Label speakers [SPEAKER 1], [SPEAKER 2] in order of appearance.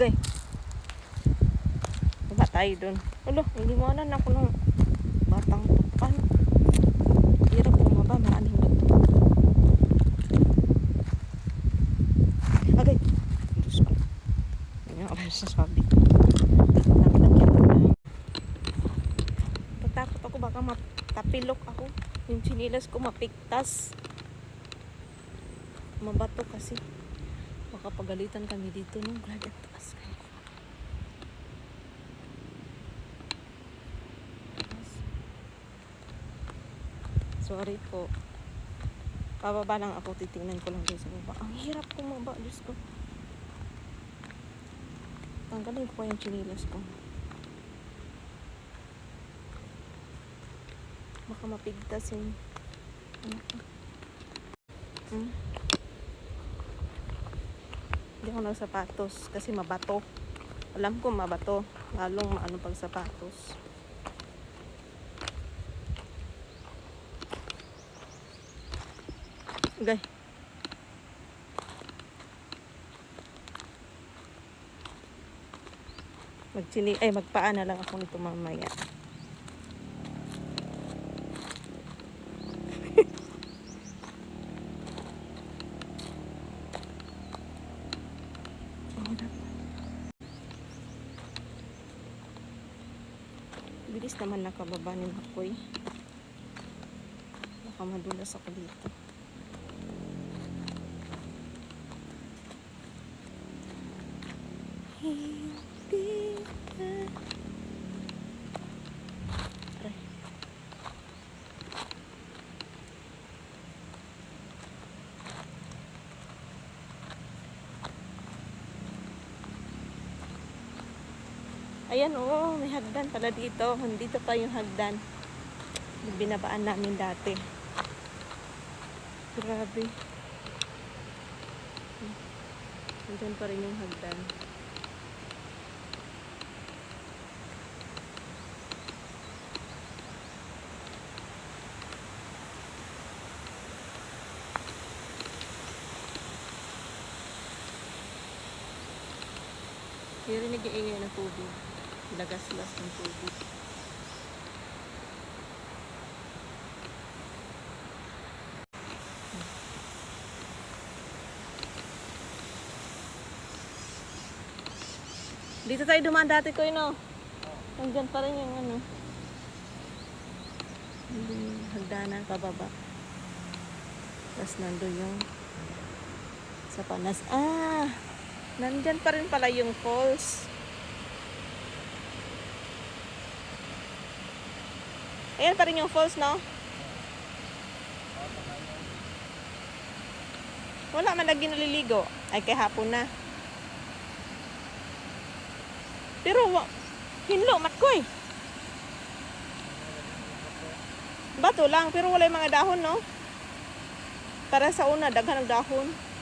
[SPEAKER 1] Agay. Baba tayo dun. Ulo, hindi mo na ako ng batang to. Paano? Hirap bumaba. Maaning na to. Agay. Diyos ko. Ganyan ako sasabi. Patakot ako baka matapilok ako. Yung chinilas ko mapiktas. Mabato kasi. Baka pagalitan kami dito nung grabe ang taas kayo. Sorry po. Pababa lang ako. Titingnan ko lang dito sa baba. Ang hirap kumaba. Diyos ko. Tanggalin ko pa yung chinilas ko. Baka mapigtas yung Hindi ako nagsapatos kasi mabato. Alam ko mabato. Lalong maano pag sapatos. Okay. Magpaan na lang ako nito mamaya. Bilis naman nakababa ni Makoy. Baka madulas ako dito. Hindi ka. Aray. Ayan, oo, may hagdan pala dito. Dito pa yung hagdan. Yung binabaan namin dati. Grabe. Andyan pa rin yung hagdan. Narinig yung ingay ng tubig. Lagas-las ng tubig. Dito tayo dumaan dati ko yun, oh. Nandyan pa rin yung ano. Yung hagdanan pababa. Tapos nandun yung sa panas. Ah! Nandyan pa rin pala yung falls. Ayan pa rin yung falls, no? Wala man lagi naliligo. Ay, kay hapon na. Pero, hinlo, matkoy. Bato lang, pero wala yung mga dahon, no? Para sa una, daghan ng dahon.